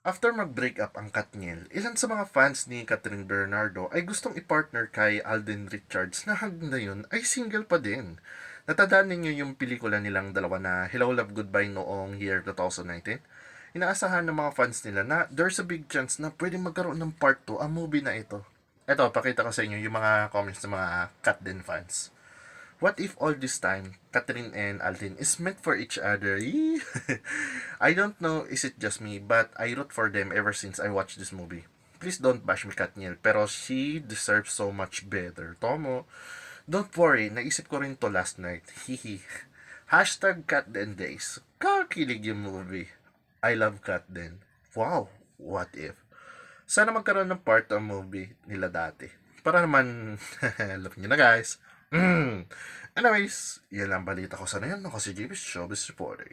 After mag-break up ang Katniel, ilan sa mga fans ni Catherine Bernardo ay gustong i-partner kay Alden Richards na hanggang ngayon ay single pa din. Natandaan ninyo yung pelikula nilang dalawa na Hello Love Goodbye noong year 2019? Inaasahan ng mga fans nila na there's a big chance na pwedeng magkaroon ng part 2 ang movie na ito. Eto, pakita ko sa inyo yung mga comments ng mga Katden fans. What if all this time, Catherine and Alden is meant for each other? I don't know, is it just me, but I root for them ever since I watched this movie. Please don't bash me, Katniel, pero she deserves so much better. Tomo, don't worry, naisip ko rin to last night. Hihi. Hashtag Katden Days. Kakilig yung movie. I love Katden. Wow, what if? Sana magkaroon ng part ng movie nila dati. Para naman, alam nyo na guys. Anyways, yan lang balita ko sa ngayon. Ako si JB Showbiz Reporter.